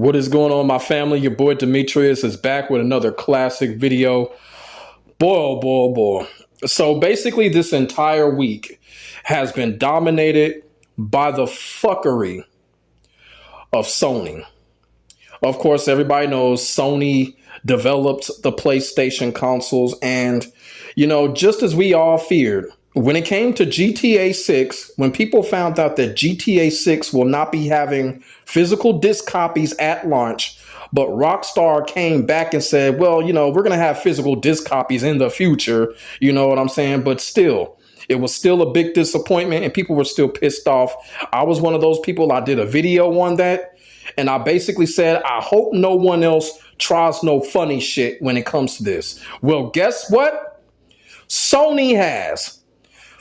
What is going on, my family? Your boy Demetrius is back with another classic video. Boy, oh boy, oh boy. So basically this entire week has been dominated by the fuckery of Sony. Of course, everybody knows Sony developed the PlayStation consoles, and, just as we all feared, when it came to GTA 6, when people found out that GTA 6 will not be having physical disc copies at launch, but Rockstar came back and said, well, we're going to have physical disc copies in the future, you know what I'm saying? But still, it was still a big disappointment and people were still pissed off. I was one of those people. I did a video on that, and I basically said, I hope no one else tries no funny shit when it comes to this. Well, guess what? Sony has.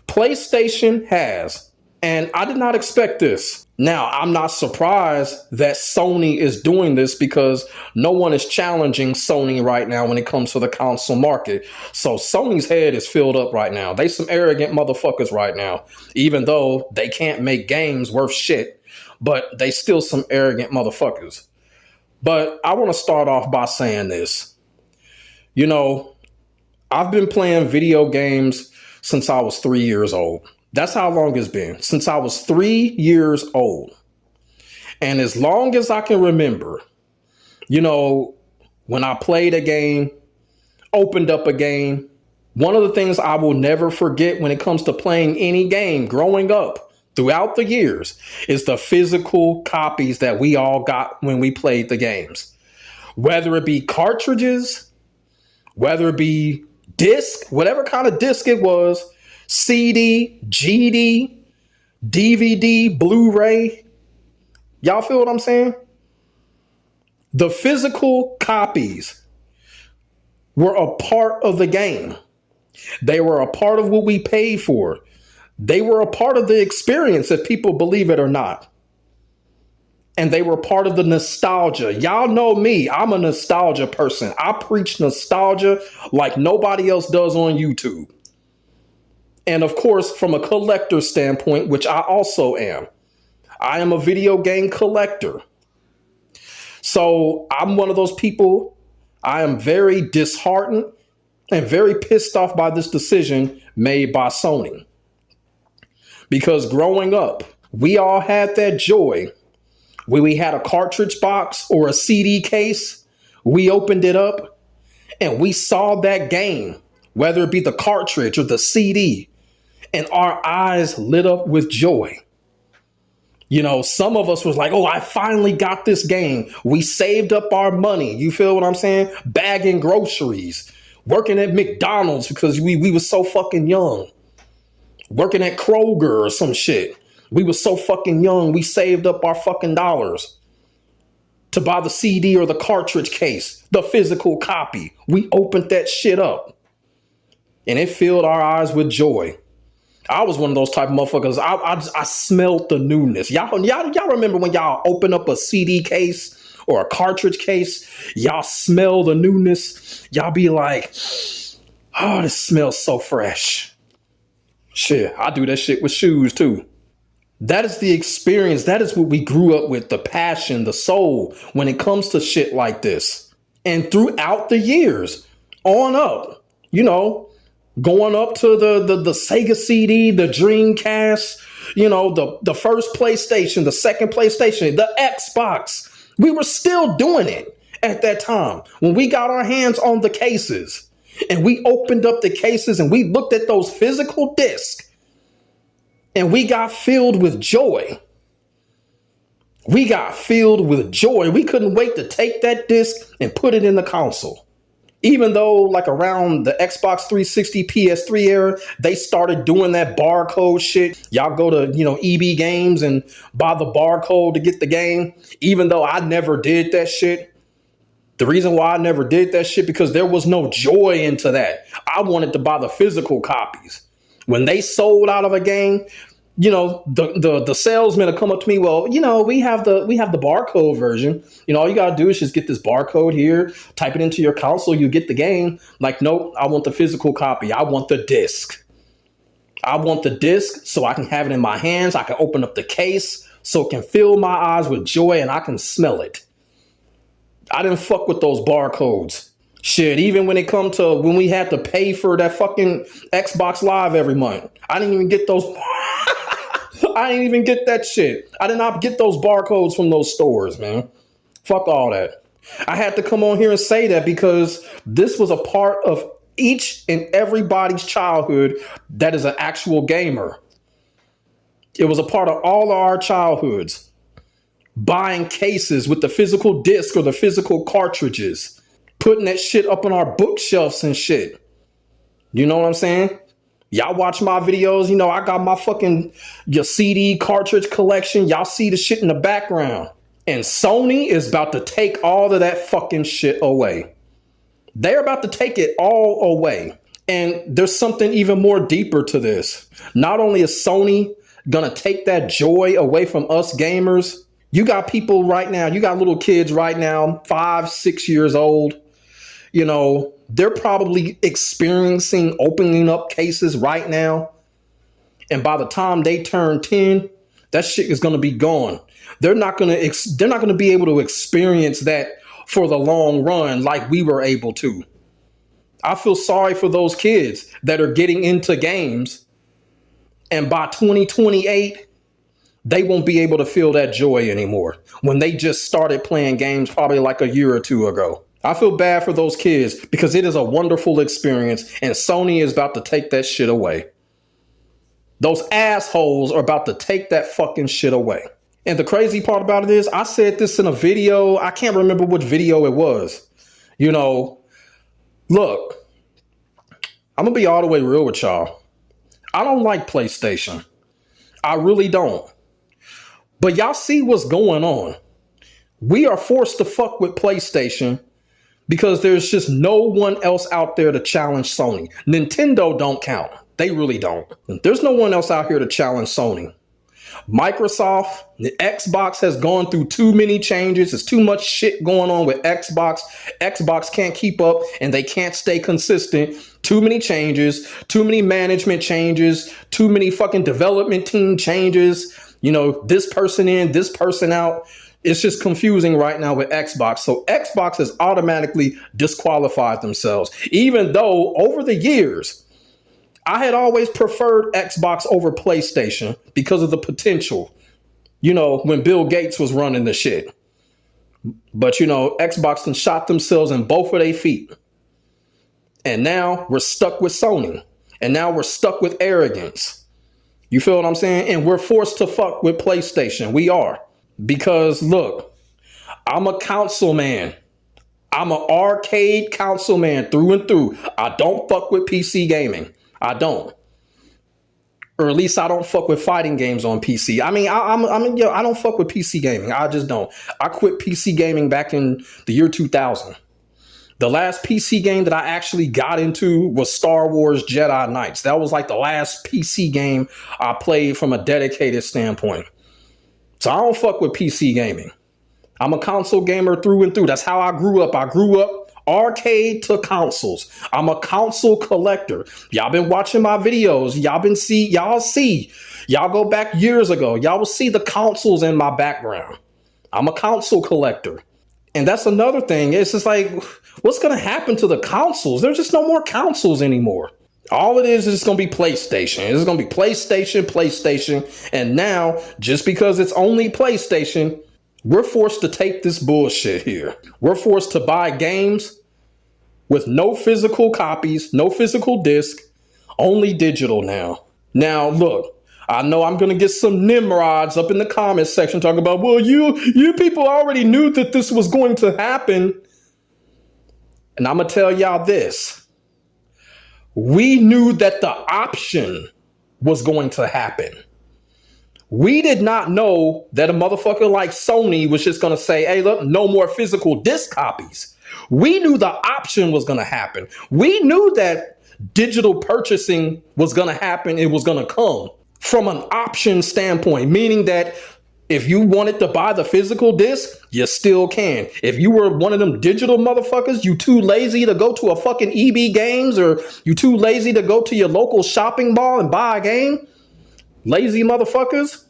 PlayStation has, and I did not expect this. Now, I'm not surprised that Sony is doing this because no one is challenging Sony right now when it comes to the console market. So Sony's head is filled up right now. They some arrogant motherfuckers right now, even though they can't make games worth shit, but they still some arrogant motherfuckers. But I want to start off by saying this. I've been playing video games since I was 3 years old. That's how long it's been, since I was 3 years old. And as long as I can remember, when I played a game, opened up a game, one of the things I will never forget when it comes to playing any game growing up throughout the years is the physical copies that we all got when we played the games. Whether it be cartridges, whether it be disc, whatever kind of disc it was, CD, GD, DVD, Blu-ray. Y'all feel what I'm saying? The physical copies were a part of the game. They were a part of what we paid for. They were a part of the experience, if people believe it or not. And they were part of the nostalgia. Y'all know me. I'm a nostalgia person. I preach nostalgia like nobody else does on YouTube. And of course, from a collector standpoint, which I also am, I am a video game collector. So I'm one of those people. I am very disheartened and very pissed off by this decision made by Sony. Because growing up, we all had that joy when we had a cartridge box or a CD case. We opened it up and we saw that game, whether it be the cartridge or the CD, and our eyes lit up with joy. Some of us was like, oh, I finally got this game. We saved up our money. You feel what I'm saying? Bagging groceries, working at McDonald's because we were so fucking young, working at Kroger or some shit. We were so fucking young, we saved up our fucking dollars to buy the CD or the cartridge case, the physical copy. We opened that shit up and it filled our eyes with joy. I was one of those type of motherfuckers. I smelled the newness. Y'all remember when y'all open up a CD case or a cartridge case, y'all smell the newness. Y'all be like, oh, this smells so fresh. Shit, I do that shit with shoes too. That is the experience. That is what we grew up with, the passion, the soul when it comes to shit like this. And throughout the years on up, going up to the Sega CD, the Dreamcast, the first PlayStation, the second PlayStation, the Xbox. We were still doing it at that time when we got our hands on the cases and we opened up the cases and we looked at those physical discs. And we got filled with joy. We got filled with joy. We couldn't wait to take that disc and put it in the console. Even though like around the Xbox 360, PS3 era, they started doing that barcode shit. Y'all go to, EB Games and buy the barcode to get the game. Even though I never did that shit. The reason why I never did that shit, because there was no joy into that. I wanted to buy the physical copies. When they sold out of a game, the salesman will come up to me. Well, we have the barcode version. All you gotta do is just get this barcode here, type it into your console, you get the game. Like, nope, I want the physical copy. I want the disc. I want the disc so I can have it in my hands. I can open up the case so it can fill my eyes with joy and I can smell it. I didn't fuck with those barcodes. Shit, even when it come to when we had to pay for that fucking Xbox Live every month, I didn't even get those. I didn't even get that shit. I did not get those barcodes from those stores, man. Fuck all that. I had to come on here and say that because this was a part of each and everybody's childhood that is an actual gamer. It was a part of all of our childhoods. Buying cases with the physical disc or the physical cartridges. Putting that shit up on our bookshelves and shit. You know what I'm saying? Y'all watch my videos. You know, I got my fucking your CD cartridge collection. Y'all see the shit in the background. And Sony is about to take all of that fucking shit away. They're about to take it all away. And there's something even more deeper to this. Not only is Sony gonna take that joy away from us gamers, you got people right now, you got little kids right now, 5, 6 years old. You know, they're probably experiencing opening up cases right now. And by the time they turn 10, that shit is going to be gone. They're not going to be able to experience that for the long run like we were able to. I feel sorry for those kids that are getting into games. And by 2028, they won't be able to feel that joy anymore when they just started playing games probably like a year or two ago. I feel bad for those kids because it is a wonderful experience and Sony is about to take that shit away. Those assholes are about to take that fucking shit away. And the crazy part about it is I said this in a video. I can't remember which video it was. You know, look, I'm going to be all the way real with y'all. I don't like PlayStation. I really don't. But y'all see what's going on. We are forced to fuck with PlayStation because there's just no one else out there to challenge Sony. Nintendo don't count. They really don't. There's no one else out here to challenge Sony. Microsoft, the Xbox has gone through too many changes. There's too much shit going on with Xbox. Xbox can't keep up and they can't stay consistent. Too many changes, too many management changes, too many fucking development team changes. You know, this person in, this person out. It's just confusing right now with Xbox. So Xbox has automatically disqualified themselves, even though over the years, I had always preferred Xbox over PlayStation because of the potential, you know, when Bill Gates was running the shit. But, you know, Xbox done shot themselves in both of their feet. And now we're stuck with Sony. And now we're stuck with arrogance. You feel what I'm saying? And we're forced to fuck with PlayStation. We are. Because, look, I'm a console man. I'm an arcade console man through and through. I don't fuck with PC gaming. I don't. Or at least I don't fuck with fighting games on PC. I mean, I don't fuck with PC gaming. I just don't. I quit PC gaming back in the year 2000. The last PC game that I actually got into was Star Wars Jedi Knights. That was like the last PC game I played from a dedicated standpoint. So I don't fuck with PC gaming. I'm a console gamer through and through. That's how I grew up. I grew up arcade to consoles. I'm a console collector. Y'all been watching my videos. Y'all go back years ago. Y'all will see the consoles in my background. I'm a console collector. And that's another thing. It's just like, what's going to happen to the consoles? There's just no more consoles anymore. All it is going to be PlayStation. It's going to be PlayStation. And now, just because it's only PlayStation, we're forced to take this bullshit here. We're forced to buy games with no physical copies, no physical disc, only digital now. Now, look, I know I'm going to get some Nimrods up in the comments section talking about, well, you people already knew that this was going to happen. And I'm going to tell y'all this. We knew that the option was going to happen. We did not know that a motherfucker like Sony was just going to say, hey, look, no more physical disc copies. We knew the option was going to happen. We knew that digital purchasing was going to happen. It was going to come from an option standpoint, meaning that if you wanted to buy the physical disc, you still can. If you were one of them digital motherfuckers, you too lazy to go to a fucking EB Games or you too lazy to go to your local shopping mall and buy a game, lazy motherfuckers,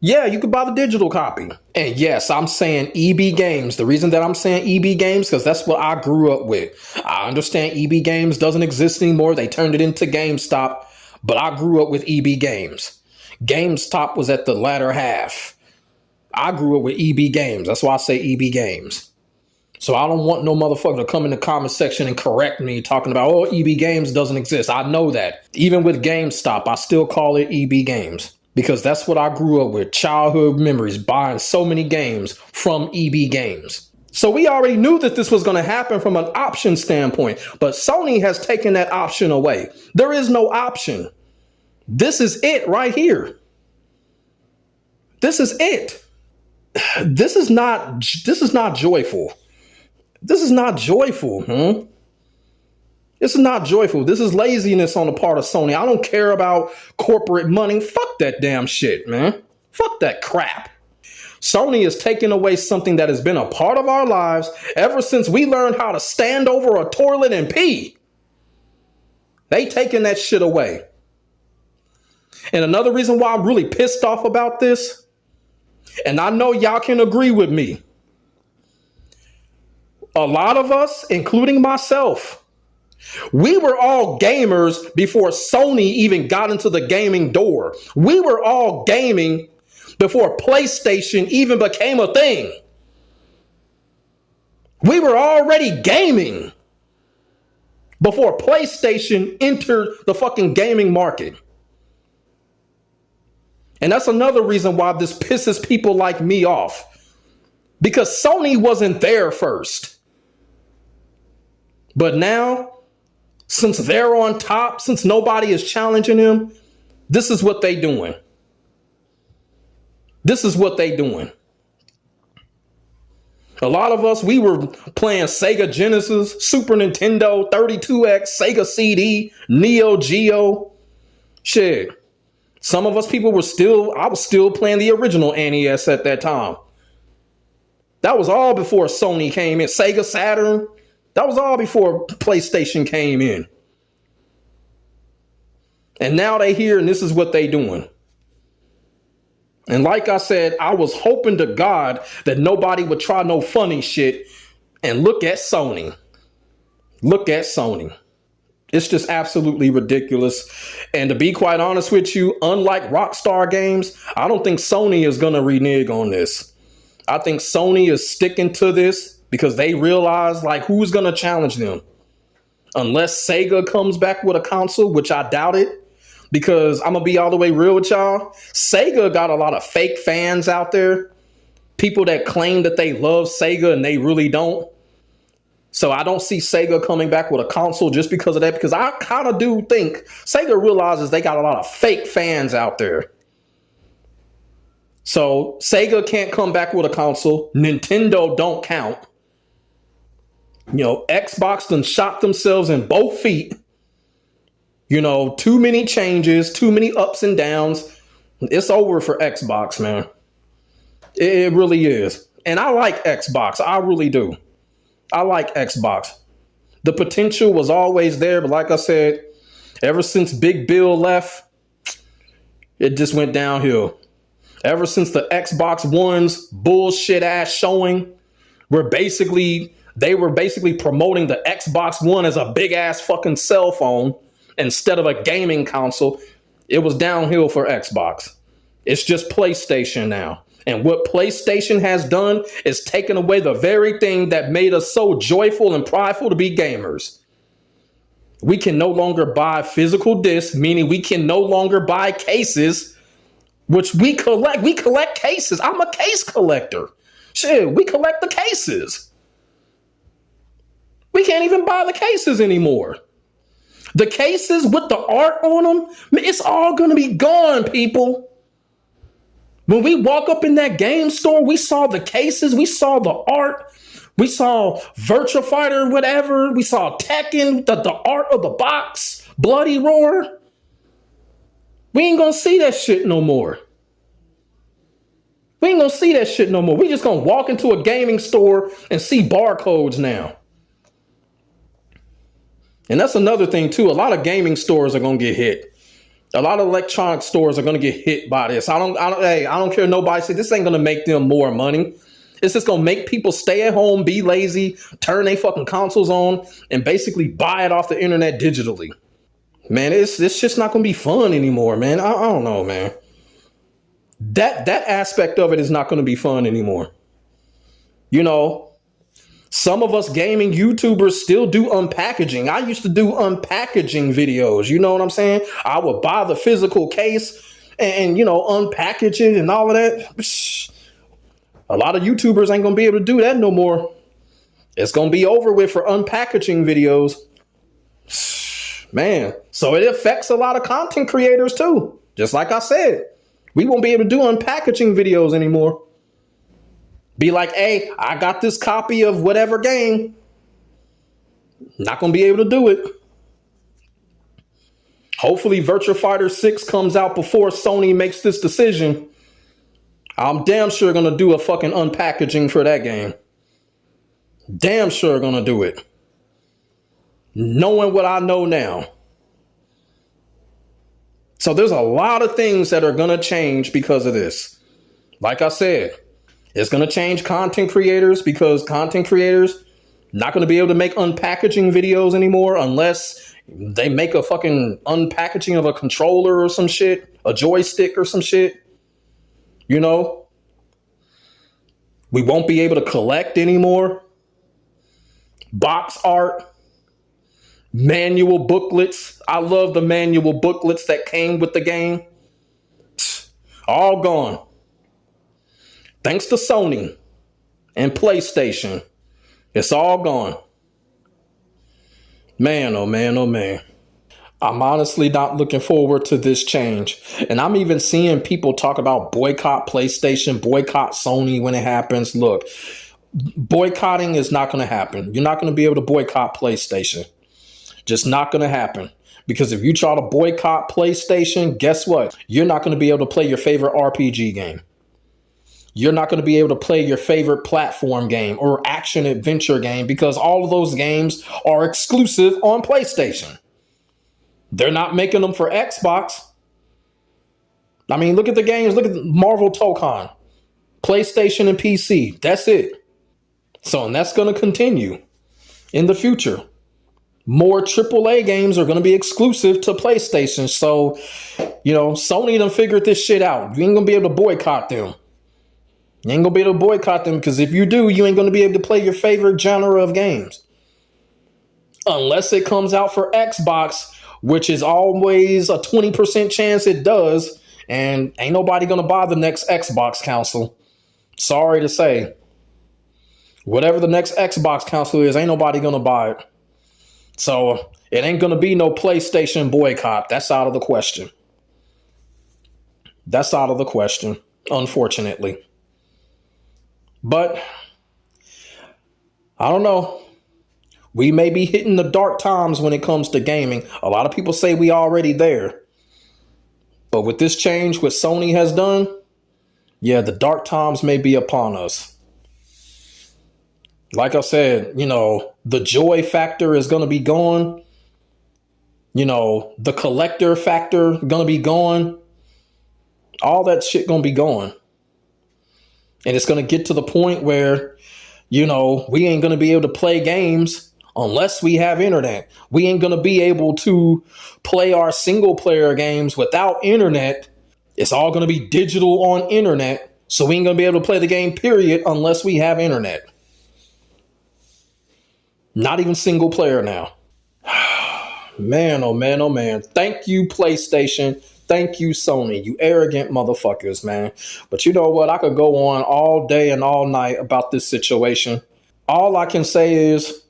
Yeah, you could buy the digital copy. And yes, I'm saying EB Games. The reason that I'm saying EB Games, because that's what I grew up with. I understand EB Games doesn't exist anymore. They turned it into GameStop, but I grew up with EB Games. GameStop was at the latter half. I grew up with EB Games. That's why I say EB Games. So I don't want no motherfucker to come in the comment section and correct me talking about, oh, EB Games doesn't exist. I know that. Even with GameStop, I still call it EB Games. Because that's what I grew up with. Childhood memories, buying so many games from EB Games. So we already knew that this was going to happen from an option standpoint. But Sony has taken that option away. There is no option. This is it right here. This is it. This is not joyful. This is not joyful. This is not joyful. This is laziness on the part of Sony. I don't care about corporate money. Fuck that damn shit, man. Fuck that crap. Sony is taking away something that has been a part of our lives ever since we learned how to stand over a toilet and pee. They taking that shit away. And another reason why I'm really pissed off about this, and I know y'all can agree with me, a lot of us, including myself, we were all gamers before Sony even got into the gaming door. We were all gaming before PlayStation even became a thing. We were already gaming before PlayStation entered the fucking gaming market. And that's another reason why this pisses people like me off. Because Sony wasn't there first. But now, since they're on top, since nobody is challenging them, this is what they doing. This is what they doing. A lot of us, we were playing Sega Genesis, Super Nintendo, 32X, Sega CD, Neo Geo. Shit. Some of us people I was still playing the original NES at that time. That was all before Sony came in. Sega Saturn. That was all before PlayStation came in. And now they here and this is what they doing. And like I said, I was hoping to God that nobody would try no funny shit. And look at Sony. Look at Sony. It's just absolutely ridiculous. And to be quite honest with you, unlike Rockstar Games, I don't think Sony is going to renege on this. I think Sony is sticking to this because they realize, like, who's going to challenge them? Unless Sega comes back with a console, which I doubt it. Because I'm going to be all the way real with y'all. Sega got a lot of fake fans out there. People that claim that they love Sega and they really don't. So I don't see Sega coming back with a console just because of that. Because I kind of do think Sega realizes they got a lot of fake fans out there. So Sega can't come back with a console. Nintendo don't count. You know, Xbox done shot themselves in both feet. You know, too many changes, too many ups and downs. It's over for Xbox, man. It really is. And I like Xbox. I really do. I like Xbox. The potential was always there. But like I said, ever since Big Bill left, it just went downhill. Ever since the Xbox One's bullshit ass showing, they were basically promoting the Xbox One as a big ass fucking cell phone instead of a gaming console. It was downhill for Xbox. It's just PlayStation now. And what PlayStation has done is taken away the very thing that made us so joyful and prideful to be gamers. We can no longer buy physical discs, meaning we can no longer buy cases, which we collect. We collect cases. I'm a case collector. Shit, we collect the cases. We can't even buy the cases anymore. The cases with the art on them, it's all going to be gone, people. When we walk up in that game store, we saw the cases, we saw the art, we saw Virtua Fighter, whatever, we saw Tekken, the art of the box, Bloody Roar. We ain't going to see that shit no more. We ain't going to see that shit no more. We just going to walk into a gaming store and see barcodes now. And that's another thing, too. A lot of gaming stores are going to get hit. A lot of electronic stores are going to get hit by this. Hey, I don't care. Nobody say this ain't going to make them more money. It's just going to make people stay at home, be lazy, turn their fucking consoles on, and basically buy it off the internet digitally. Man, it's just not going to be fun anymore, man. I don't know, man. That aspect of it is not going to be fun anymore. You know, some of us gaming YouTubers still do unpackaging. I used to do unpackaging videos. You know what I'm saying? I would buy the physical case and unpackage it and all of that. A lot of YouTubers ain't going to be able to do that no more. It's going to be over with for unpackaging videos. Man, so it affects a lot of content creators too. Just like I said, we won't be able to do unpackaging videos anymore. Be like, hey, I got this copy of whatever game. Not going to be able to do it. Hopefully Virtua Fighter 6 comes out before Sony makes this decision. I'm damn sure going to do a fucking unpackaging for that game. Damn sure going to do it. Knowing what I know now. So there's a lot of things that are going to change because of this. Like I said, it's going to change content creators because content creators not going to be able to make unpackaging videos anymore unless they make a fucking unpackaging of a controller or some shit, a joystick or some shit. You know, we won't be able to collect anymore. Box art. Manual booklets. I love the manual booklets that came with the game. All gone. Thanks to Sony and PlayStation. It's all gone. Man, oh man, oh man. I'm honestly not looking forward to this change. And I'm even seeing people talk about boycott PlayStation, boycott Sony when it happens. Look, boycotting is not going to happen. You're not going to be able to boycott PlayStation. Just not going to happen. Because if you try to boycott PlayStation, guess what? You're not going to be able to play your favorite RPG game. You're not going to be able to play your favorite platform game or action adventure game because all of those games are exclusive on PlayStation. They're not making them for Xbox. I mean, look at the games. Look at Marvel Tokon. PlayStation and PC. That's it. So, and that's going to continue in the future. More AAA games are going to be exclusive to PlayStation. So, Sony done figured this shit out. You ain't going to be able to boycott them. You ain't going to be able to boycott them because if you do, you ain't going to be able to play your favorite genre of games. Unless it comes out for Xbox, which is always a 20% chance it does. And ain't nobody going to buy the next Xbox console. Sorry to say. Whatever the next Xbox console is, ain't nobody going to buy it. So it ain't going to be no PlayStation boycott. That's out of the question. That's out of the question, unfortunately. But I don't know. We may be hitting the dark times when it comes to gaming. A lot of people say we already there. But with this change, what Sony has done, yeah, the dark times may be upon us. Like I said, the joy factor is going to be gone. The collector factor going to be gone. All that shit going to be gone. And it's going to get to the point where, we ain't going to be able to play games unless we have internet. We ain't going to be able to play our single player games without internet. It's all going to be digital on internet. So we ain't going to be able to play the game, period, unless we have internet. Not even single player now. Man, oh man, oh man. Thank you, PlayStation. Thank you, Sony. You arrogant motherfuckers, man. But you know what? I could go on all day and all night about this situation. All I can say is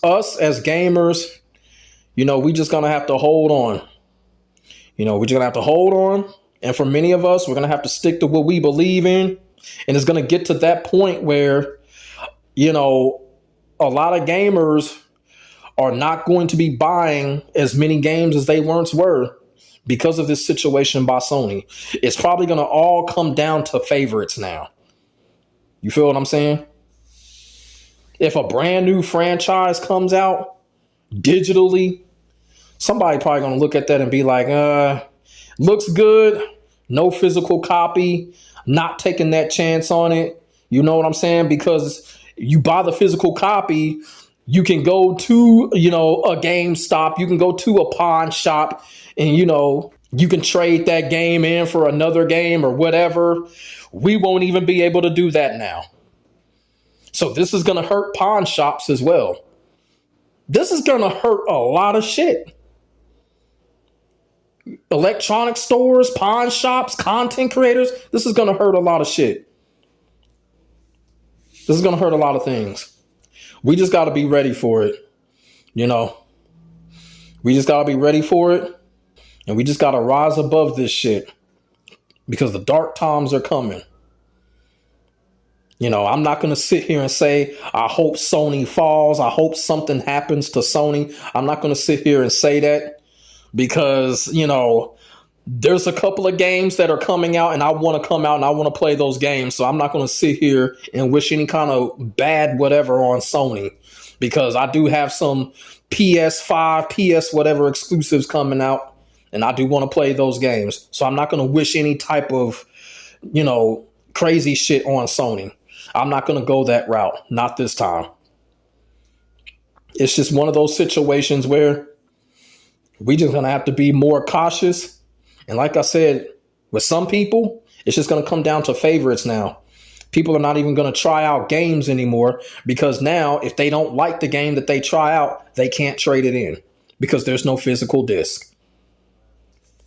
us as gamers, we just going to have to hold on. We're just going to have to hold on. And for many of us, we're going to have to stick to what we believe in. And it's going to get to that point where, a lot of gamers are not going to be buying as many games as they once were because of this situation by Sony. It's probably going to all come down to favorites now. You feel what I'm saying? If a brand new franchise comes out digitally, Somebody probably gonna look at that and be like, looks good, no physical copy, not taking that chance on it. You know what I'm saying? Because you buy the physical copy, you can go to, a GameStop, you can go to a pawn shop, and, you can trade that game in for another game or whatever. We won't even be able to do that now. So this is going to hurt pawn shops as well. This is going to hurt a lot of shit. Electronic stores, pawn shops, content creators. This is going to hurt a lot of shit. This is going to hurt a lot of things. We just got to be ready for it. We just got to be ready for it. And we just got to rise above this shit. Because the dark times are coming. I'm not going to sit here and say, I hope Sony falls. I hope something happens to Sony. I'm not going to sit here and say that. Because, there's a couple of games that are coming out and I want to come out and I want to play those games. So I'm not going to sit here and wish any kind of bad whatever on Sony, because I do have some PS5, PS whatever exclusives coming out and I do want to play those games. So I'm not going to wish any type of, crazy shit on Sony. I'm not going to go that route. Not this time. It's just one of those situations where we just going to have to be more cautious. And like I said, with some people, it's just going to come down to favorites now. People are not even going to try out games anymore, because now if they don't like the game that they try out, they can't trade it in because there's no physical disc.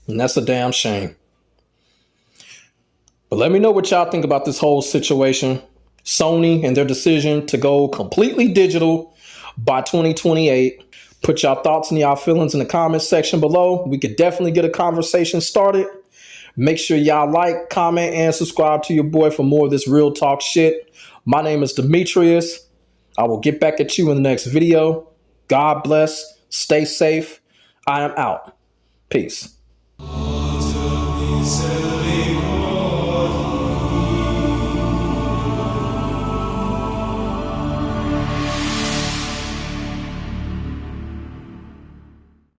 And that's a damn shame. But let me know what y'all think about this whole situation. Sony and their decision to go completely digital by 2028. Put y'all thoughts and y'all feelings in the comments section below. We could definitely get a conversation started. Make sure y'all like, comment, and subscribe to your boy for more of this real talk shit. My name is Demetrius. I will get back at you in the next video. God bless. Stay safe. I am out. Peace.